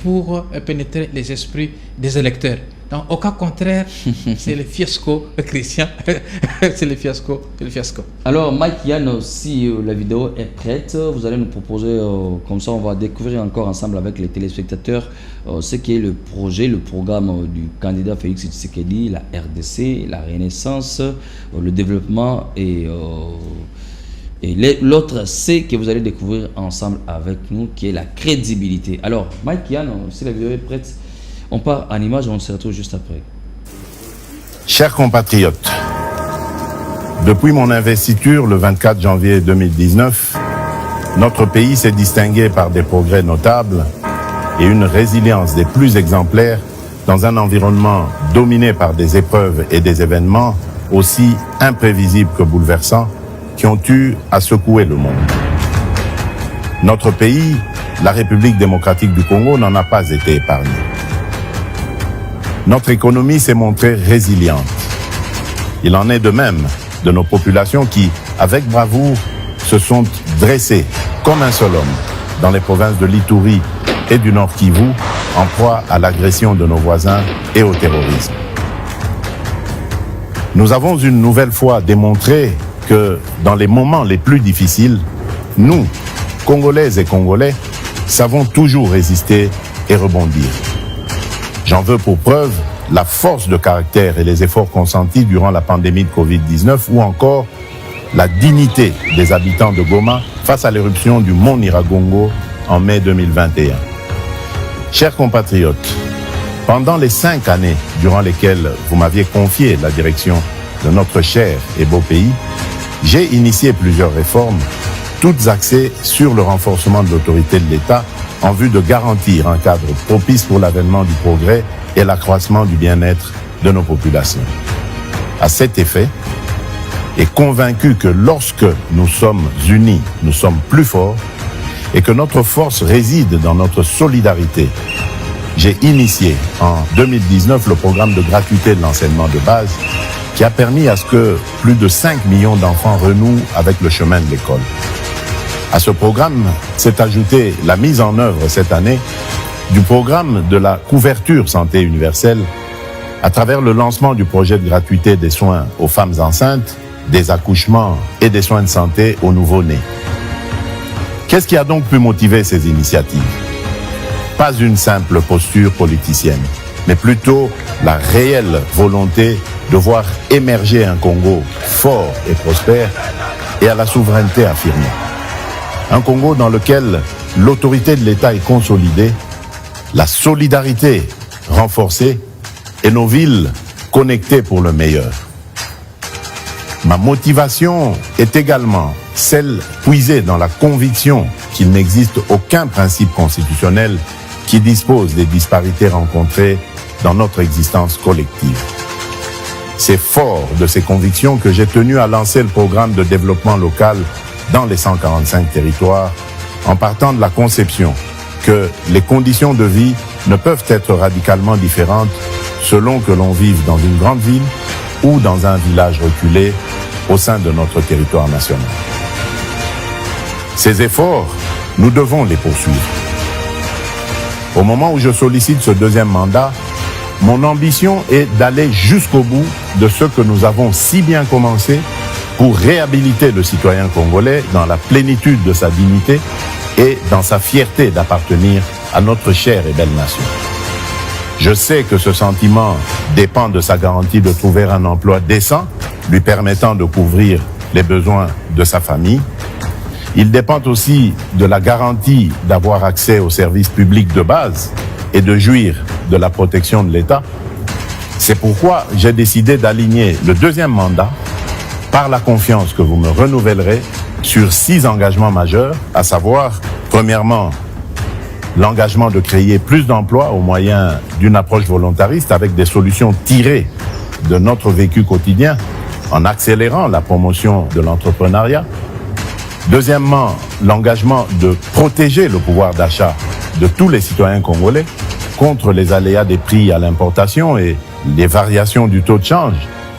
B: pour pénétrer les esprits des électeurs. Donc, au cas contraire, c'est le fiasco, Christian. C'est le fiasco.
A: Alors, Mike Yann, si la vidéo est prête, vous allez nous proposer, comme ça, on va découvrir encore ensemble avec les téléspectateurs ce qui est le projet, le programme du candidat Félix Tshisekedi, la RDC, la Renaissance, le développement et l'autre, c'est que vous allez découvrir ensemble avec nous, qui est la crédibilité. Alors, Mike Yann, si la vidéo est prête, on part en image et on se retrouve juste après.
C: Chers compatriotes, depuis mon investiture le 24 janvier 2019, notre pays s'est distingué par des progrès notables et une résilience des plus exemplaires dans un environnement dominé par des épreuves et des événements aussi imprévisibles que bouleversants
D: qui ont eu à secouer le monde. Notre pays, la République démocratique du Congo, n'en a pas été épargné. Notre économie s'est montrée résiliente. Il en est de même de nos populations qui, avec bravoure, se sont dressées comme un seul homme dans les provinces de l'Ituri et du Nord Kivu, en proie à l'agression de nos voisins et au terrorisme. Nous avons une nouvelle fois démontré que dans les moments les plus difficiles, nous, Congolaises et Congolais, savons toujours résister et rebondir. J'en veux pour preuve la force de caractère et les efforts consentis durant la pandémie de Covid-19 ou encore la dignité des habitants de Goma face à l'éruption du mont Nyiragongo en mai 2021. Chers compatriotes, pendant les 5 années durant lesquelles vous m'aviez confié la direction de notre cher et beau pays, j'ai initié plusieurs réformes, toutes axées sur le renforcement de l'autorité de l'État en vue de garantir un cadre propice pour l'avènement du progrès et l'accroissement du bien-être de nos populations. À cet effet, et convaincu que lorsque nous sommes unis, nous sommes plus forts et que notre force réside dans notre solidarité, j'ai initié en 2019 le programme de gratuité de l'enseignement de base qui a permis à ce que plus de 5 millions d'enfants renouent avec le chemin de l'école. À ce programme s'est ajoutée la mise en œuvre cette année du programme de la couverture santé universelle à travers le lancement du projet de gratuité des soins aux femmes enceintes, des accouchements et des soins de santé aux nouveau-nés. Qu'est-ce qui a donc pu motiver ces initiatives? Pas une simple posture politicienne, mais plutôt la réelle volonté de voir émerger un Congo fort et prospère et à la souveraineté affirmée. Un Congo dans lequel l'autorité de l'État est consolidée, la solidarité renforcée et nos villes connectées pour le meilleur. Ma motivation est également celle puisée dans la conviction qu'il n'existe aucun principe constitutionnel qui dispose des disparités rencontrées dans notre existence collective. C'est fort de ces convictions que j'ai tenu à lancer le programme de développement local dans les 145 territoires, en partant de la conception que les conditions de vie ne peuvent être radicalement différentes selon que l'on vive dans une grande ville ou dans un village reculé au sein de notre territoire national. Ces efforts, nous devons les poursuivre. Au moment où je sollicite ce deuxième mandat, mon ambition est d'aller jusqu'au bout de ce que nous avons si bien commencé pour réhabiliter le citoyen congolais dans la plénitude de sa dignité et dans sa fierté d'appartenir à notre chère et belle nation. Je sais que ce sentiment dépend de sa garantie de trouver un emploi décent, lui permettant de couvrir les besoins de sa famille. Il dépend aussi de la garantie d'avoir accès aux services publics de base et de jouir de la protection de l'État. C'est pourquoi j'ai décidé d'aligner le deuxième mandat par la confiance que vous me renouvellerez sur 6 engagements majeurs, à savoir, premièrement, l'engagement de créer plus d'emplois au moyen d'une approche volontariste avec des solutions tirées de notre vécu quotidien en accélérant la promotion de l'entrepreneuriat. Deuxièmement, l'engagement de protéger le pouvoir d'achat de tous les citoyens congolais contre les aléas des prix à l'importation et les variations du taux de change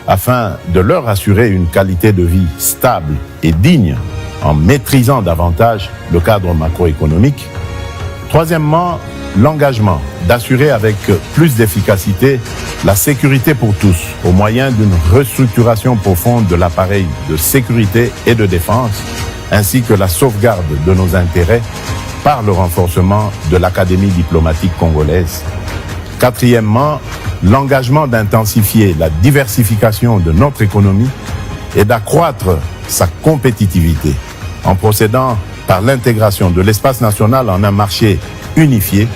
D: afin de leur assurer une qualité de vie stable et digne en maîtrisant davantage le cadre macroéconomique. Troisièmement, l'engagement d'assurer avec plus d'efficacité la sécurité pour tous au moyen d'une restructuration profonde de l'appareil de sécurité et de défense, ainsi que la sauvegarde de nos intérêts par le renforcement de l'Académie diplomatique congolaise. Quatrièmement, l'engagement d'intensifier la diversification de notre économie et d'accroître sa compétitivité en procédant par l'intégration de l'espace national en un marché unifié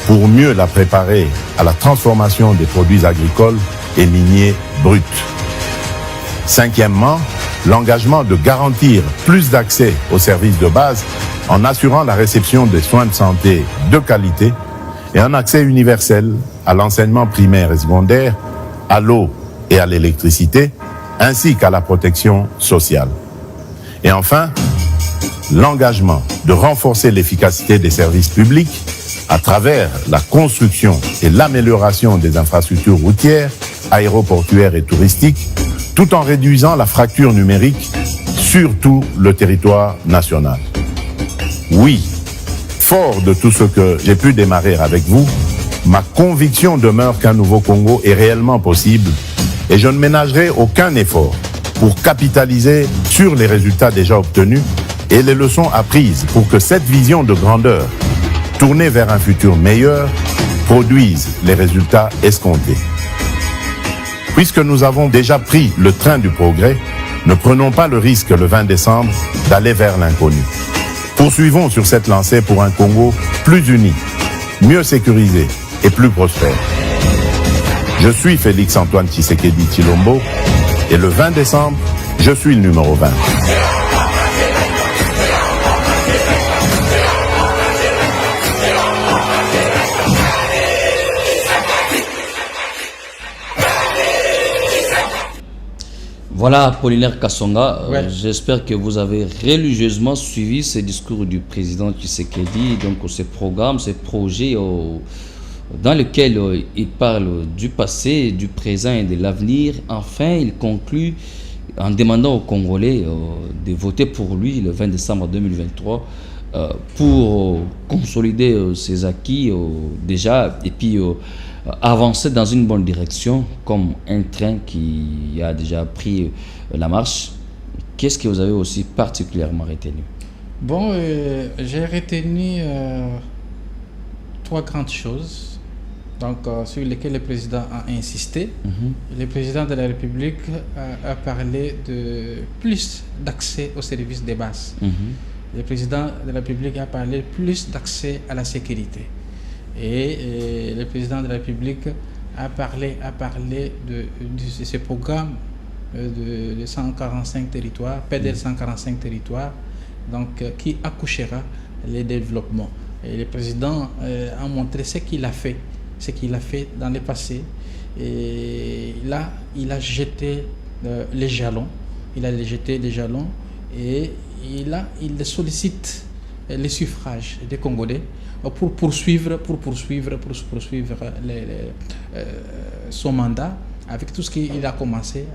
D: pour mieux la préparer à la transformation des produits agricoles et miniers bruts. Cinquièmement, l'engagement de garantir plus d'accès aux services de base en assurant la réception des soins de santé de qualité et un accès universel à l'enseignement primaire et secondaire, à l'eau et à l'électricité, ainsi qu'à la protection sociale. Et enfin, l'engagement de renforcer l'efficacité des services publics à travers la construction et l'amélioration des infrastructures routières, aéroportuaires et touristiques, tout en réduisant la fracture numérique sur tout le territoire national. Oui, fort de tout ce que j'ai pu démarrer avec vous, ma conviction demeure qu'un nouveau Congo est réellement possible et je ne ménagerai aucun effort pour capitaliser sur les résultats déjà obtenus et les leçons apprises pour que cette vision de grandeur, tournée vers un futur meilleur, produise les résultats escomptés. Puisque nous avons déjà pris le train du progrès, ne prenons pas le risque le 20 décembre d'aller vers l'inconnu. Poursuivons sur cette lancée pour un Congo plus uni, mieux sécurisé et plus prospère. Je suis Félix-Antoine Tshisekedi Tshilombo et le 20 décembre, je suis le numéro 20.
A: Voilà, Apollinaire Kasonga, j'espère que vous avez religieusement suivi ce discours du président Tshisekedi, donc ces programmes, ces projets dans lesquels il parle du passé, du présent et de l'avenir. Enfin, il conclut en demandant aux Congolais de voter pour lui le 20 décembre 2023 pour consolider ses acquis déjà et puis avancer dans une bonne direction comme un train qui a déjà pris la marche. Qu'est-ce que vous avez aussi particulièrement retenu?
B: Bon, j'ai retenu 3 grandes choses donc, sur lesquelles le président a insisté. Le président de la République a parlé de plus d'accès aux services de base. Le président de la République a parlé plus d'accès à la sécurité. Et le président de la République a parlé de ce programme de 145 territoires, PDL 145 territoires, donc, qui accouchera les développements. Et le président a montré ce qu'il a fait dans le passé. Et là, il a jeté les jalons. Et il sollicite les suffrages des Congolais pour poursuivre son mandat avec tout ce qu'il a commencé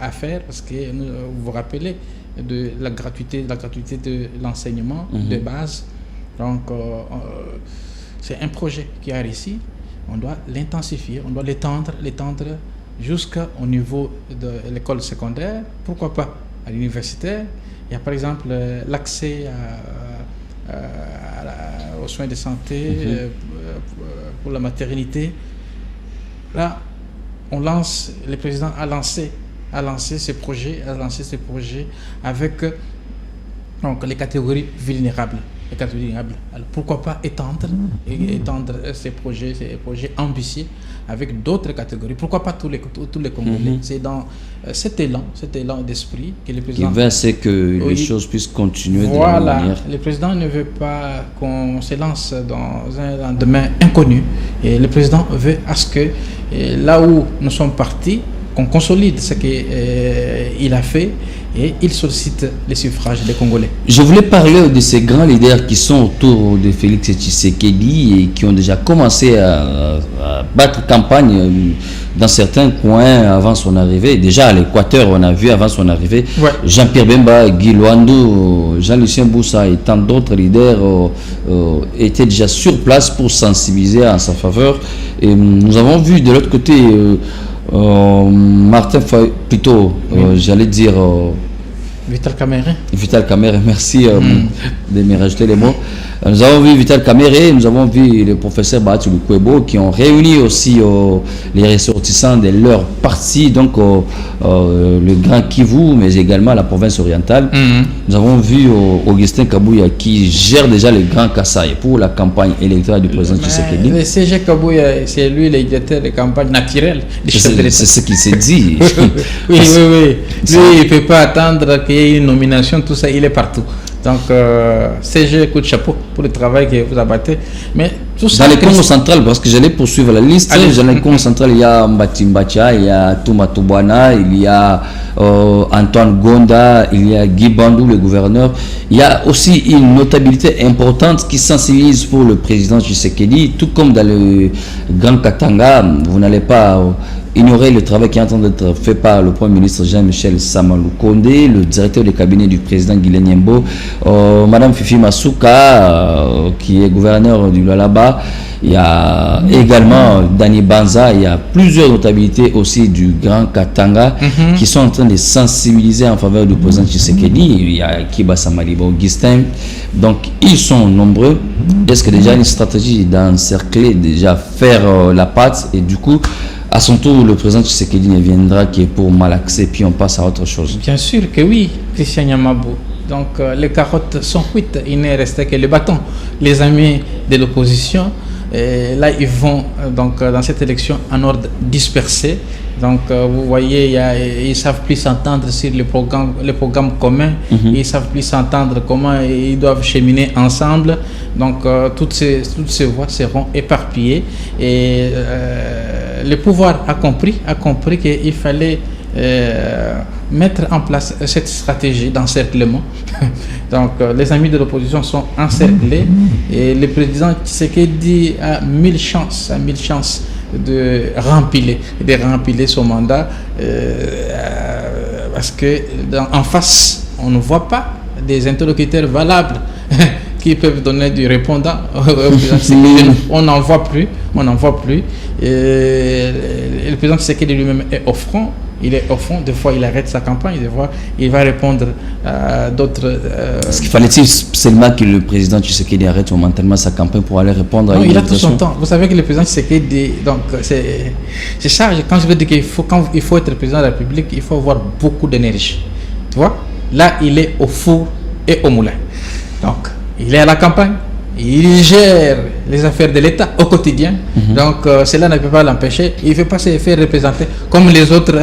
B: à faire, parce que vous vous rappelez de la gratuité de l'enseignement de base. Donc c'est un projet qui a réussi. On doit l'intensifier, on doit l'étendre jusqu'au niveau de l'école secondaire, pourquoi pas à l'universitaire. Il y a par exemple l'accès aux soins de santé, pour la maternité. Là, le président a lancé ce projet avec donc, les catégories vulnérables. Alors pourquoi pas étendre ces projets ambitieux avec d'autres catégories? Pourquoi pas tous les Congolais? C'est dans cet élan d'esprit que le président...
A: Il veut c'est que les choses puissent continuer de la manière.
B: Le président ne veut pas qu'on se lance dans un lendemain inconnu. Et le président veut à ce que là où nous sommes partis, qu'on consolide ce qu'il a fait, et il sollicite les suffrages des Congolais.
A: Je voulais parler de ces grands leaders qui sont autour de Félix Tshisekedi et qui ont déjà commencé à battre campagne dans certains coins avant son arrivée. Déjà à l'Équateur, on a vu avant son arrivée, Jean-Pierre Bemba, Guy Luando, Jean-Lucien Boussa et tant d'autres leaders étaient déjà sur place pour sensibiliser en sa faveur. Et nous avons vu de l'autre côté Martin Fay, plutôt, j'allais dire
B: Vital Kamerhe, merci de me rajouter les mots. Nous avons vu Vital Kamerhe, nous avons vu le professeur Bahatou Lukwebo qui ont réuni aussi les ressortissants de leur parti, donc le Grand Kivu, mais également la province orientale. Nous avons vu Augustin Kabouya qui gère déjà le Grand Kasaï pour la campagne électorale du président Tshisekedi. Le CG Kabouya, c'est lui le directeur de campagne naturelle.
A: C'est ce qui s'est dit.
B: oui. Lui, il ne peut pas attendre qu'il y ait une nomination, tout ça, il est partout. Donc, CG, coup de chapeau pour le travail que vous abattez. Mais tout ça.
A: Dans les Congo central, parce que j'allais poursuivre la liste, dans les Congo central, il y a Mbati Mbacha, il y a Touma Toubana, il y a Antoine Gonda, il y a Guy Bandou, le gouverneur. Il y a aussi une notabilité importante qui sensibilise pour le président Tshisekedi, tout comme dans le Grand Katanga. Vous n'allez pas ignorer le travail qui est en train d'être fait par le Premier ministre Jean-Michel Samalou Kondé, le directeur de cabinet du président Guilain Nyembo, Madame Fifi Masuka, qui est gouverneur du Lualaba. Il y a également Dani Banza, il y a plusieurs notabilités aussi du Grand Katanga qui sont en train de sensibiliser en faveur du président Tshisekedi. Il y a Kiba Samaliba Augustin. Donc, ils sont nombreux. Est-ce que déjà une stratégie d'encercler, déjà faire la patte et du coup, à son tour, le président Tshisekedi ne viendra que pour malaxer, puis on passe à autre chose.
B: Bien sûr que oui, Christian Yamabou. Donc les carottes sont cuites, il n'est resté que les bâtons. Les amis de l'opposition, là ils vont donc dans cette élection en ordre dispersé. Donc vous voyez, ils ne savent plus s'entendre sur les programmes communs, ils ne savent plus s'entendre comment ils doivent cheminer ensemble. Donc toutes ces voix seront éparpillées et le pouvoir a compris qu'il fallait mettre en place cette stratégie d'encerclement. Donc les amis de l'opposition sont encerclés et le président Tshisekedi a 1000 chances de remplir son mandat parce que en face on ne voit pas des interlocuteurs valables qui peuvent donner du répondant on n'en voit plus. Le président Tshisekedi lui-même est au front. Il est au fond, des fois il arrête sa campagne, des fois il va répondre à d'autres...
A: Est-ce qu'il fallait-il seulement que le président Tshisekedi arrête momentanément sa campagne pour aller répondre à une
B: il a tout son temps. Vous savez que le président Tshisekedi, donc c'est ça, quand je veux dire quand il faut être président de la République, il faut avoir beaucoup d'énergie. Tu vois, là il est au four et au moulin. Donc il est à la campagne, il gère les affaires de l'État au quotidien. Donc cela ne peut pas l'empêcher. Il ne veut pas se faire représenter comme les autres.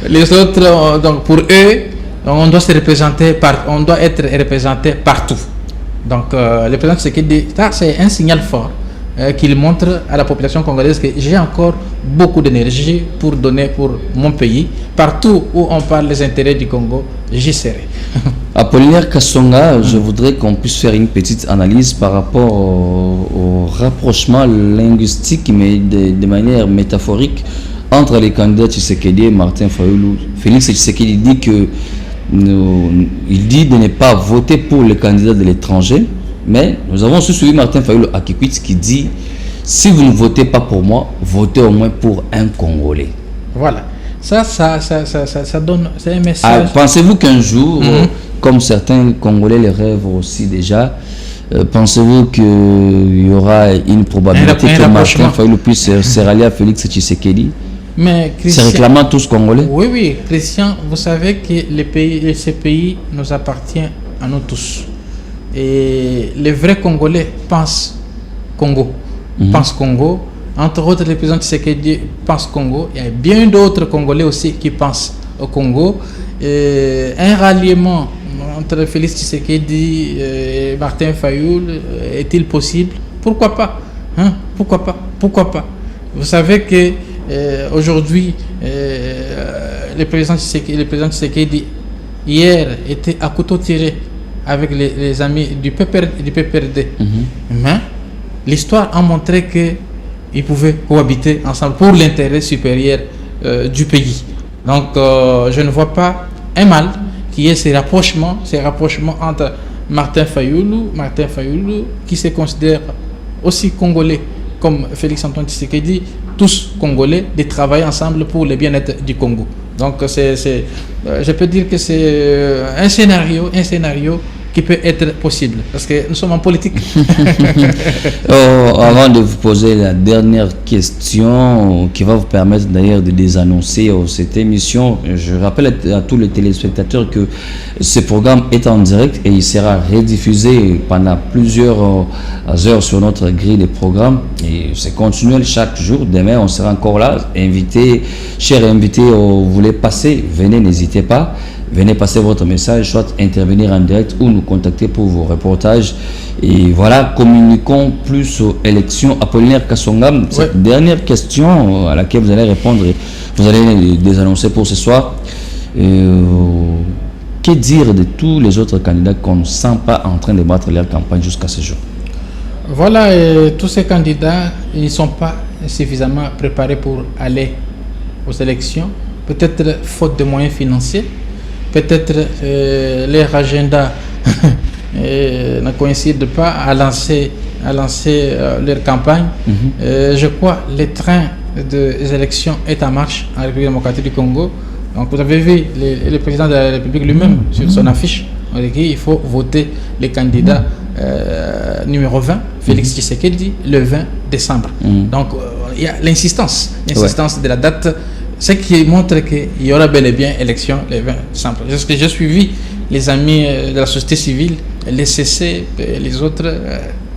B: Les autres, donc pour eux, on doit se représenter on doit être représenté partout. Donc le président Tshisekedi, ça c'est un signal fort qu'il montre à la population congolaise que j'ai encore beaucoup d'énergie pour donner pour mon pays. Partout où on parle des intérêts du Congo, j'y serai.
A: Apollinaire Kassonga, je voudrais qu'on puisse faire une petite analyse par rapport au rapprochement linguistique, mais de manière métaphorique, entre les candidats Tshisekedi et Martin Fayulu. Félix Tshisekedi dit il dit de ne pas voter pour les candidats de l'étranger, mais nous avons aussi suivi Martin Fayulu à Kikwit qui dit si vous ne votez pas pour moi, votez au moins pour un Congolais.
B: Voilà. Ça donne, c'est un message.
A: Pensez-vous qu'un jour, comme certains Congolais le rêvent aussi déjà, pensez-vous qu'il y aura une probabilité que Martin Fayulu puisse se rallier à Félix Tshisekedi?
B: Mais Christian,
A: c'est réclamant tous Congolais?
B: Oui, Christian, vous savez que ces pays nous appartient à nous tous. Et les vrais Congolais pensent Congo. Pensent Congo. Entre autres, le président Tshisekedi pense Congo. Il y a bien d'autres Congolais aussi qui pensent au Congo. Un ralliement entre Félix Tshisekedi et Martin Fayulu est-il possible? Pourquoi pas? Pourquoi pas? Vous savez que aujourd'hui, le président Tshisekedi hier était à couteau tiré avec les amis du PPRD. Mais l'histoire a montré que ils pouvaient cohabiter ensemble pour l'intérêt supérieur du pays. Donc je ne vois pas un mal qui est ces rapprochements entre Martin Fayulu qui se considère aussi congolais comme Félix Antoine Tshisekedi, tous congolais, de travailler ensemble pour le bien-être du Congo. Donc je peux dire que c'est un scénario qui peut être possible, parce que nous sommes en politique.
A: Avant de vous poser la dernière question, qui va vous permettre d'ailleurs de désannoncer cette émission, je rappelle à tous les téléspectateurs que ce programme est en direct et il sera rediffusé pendant plusieurs heures sur notre grille de programmes. Et c'est continuel chaque jour. Demain, on sera encore là. Chers invités, vous voulez passer, venez, n'hésitez pas. venez passer votre message, soit intervenir en direct ou nous contacter pour vos reportages. Et voilà, communiquons plus aux élections. Apollinaire Kassonga, cette dernière question à laquelle vous allez répondre, vous allez les annoncer pour ce soir. Que dire de tous les autres candidats qu'on ne sent pas en train de battre leur campagne jusqu'à ce jour?
B: Voilà, tous ces candidats, ils ne sont pas suffisamment préparés pour aller aux élections. Peut-être faute de moyens financiers, peut-être leur agenda ne coïncide pas à lancer leur campagne. Je crois que le train des élections est en marche en République démocratique du Congo. Donc vous avez vu le président de la République lui-même sur son affiche, on dit qu'il faut voter les candidats numéro 20, Félix Tshisekedi, le 20 décembre. Donc il y a l'insistance de la date, ce qui montre qu'il y aura bel et bien élection le 20 décembre. Parce que j'ai suivi les amis de la société civile, les CC, les autres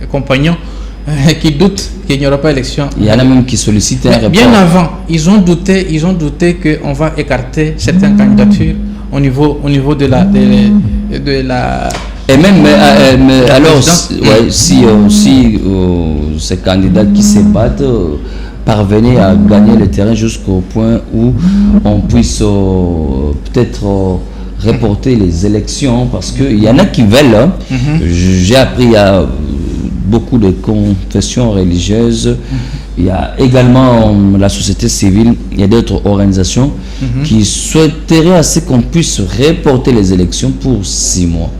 B: compagnons qui doutent qu'il n'y aura pas élection.
A: Il y en a même qui sollicitent un report.
B: Bien avant, ils ont douté qu'on va écarter certaines candidatures au niveau de la
A: et même alors si ces candidats qui se battent parvenaient à gagner le terrain jusqu'au point où on puisse peut-être reporter les élections, parce qu'il y en a qui veulent. J'ai appris, il y a beaucoup de confessions religieuses, il y a également la société civile, il y a d'autres organisations qui souhaiteraient assez qu'on puisse reporter les élections pour 6 mois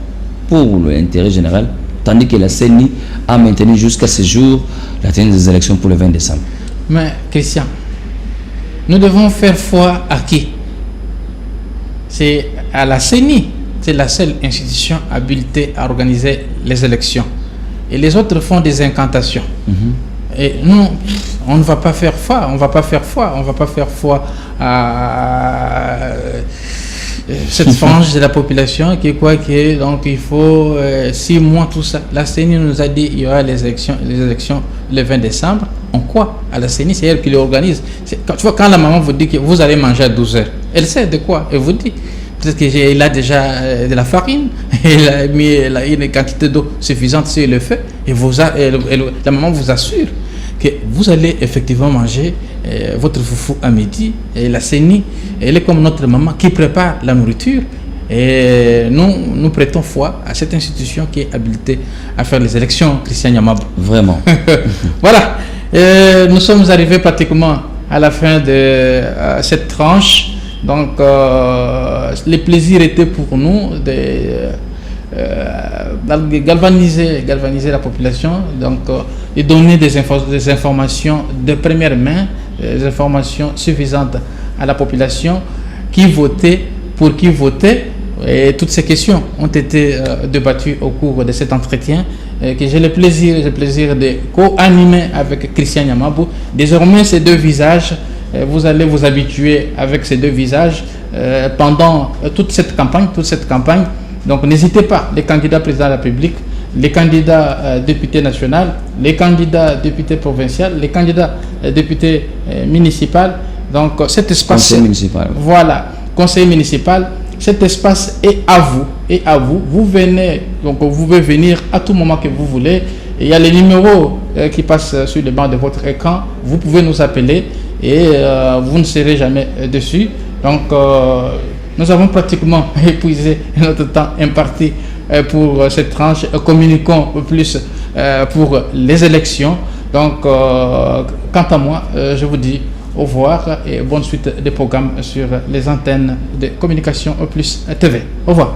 A: pour l'intérêt général, tandis que la CENI a maintenu jusqu'à ce jour la tenue des élections pour le 20 décembre.
B: Mais Christian, nous devons faire foi à qui? C'est à la CENI, c'est la seule institution habilitée à organiser les élections. Et les autres font des incantations. Et nous, on ne va pas faire foi, on va pas faire foi à cette frange de la population qui croit que donc il faut 6 mois, tout ça. La CENI nous a dit qu'il y aura les élections le 20 décembre. On croit à la CENI, c'est elle qui l'organise. Tu vois, quand la maman vous dit que vous allez manger à 12 heures, elle sait de quoi, elle vous dit. Peut-être qu'il a déjà de la farine, il a mis une quantité d'eau suffisante sur le feu, et la maman vous assure que vous allez effectivement manger votre foufou à midi. Et la CENI, elle est comme notre maman qui prépare la nourriture. Et nous prêtons foi à cette institution qui est habilitée à faire les élections, Christian Nyamabou.
A: Vraiment.
B: Voilà. Nous sommes arrivés pratiquement à la fin de cette tranche. Donc, le plaisir était pour nous de galvaniser la population, donc de donner des informations de première main, des informations suffisantes à la population, qui votait, pour qui voter. Et toutes ces questions ont été débattues au cours de cet entretien que j'ai le plaisir de co-animer avec Christian Nyamabou. Désormais, ces deux visages, vous allez vous habituer avec ces deux visages pendant toute cette campagne. Donc n'hésitez pas, les candidats présidents de la République, les candidats députés nationaux, les candidats députés provinciaux, les candidats députés municipaux. Donc cet espace,
A: conseil municipal.
B: Voilà, conseil municipal. Cet espace est à vous. Vous venez, donc vous pouvez venir à tout moment que vous voulez. Il y a les numéros qui passent sur le banc de votre écran. Vous pouvez nous appeler et vous ne serez jamais dessus. Donc nous avons pratiquement épuisé notre temps imparti pour cette tranche. Communiquons plus pour les élections. Donc quant à moi, je vous dis au revoir et bonne suite des programmes sur les antennes de Communication Plus TV. Au revoir.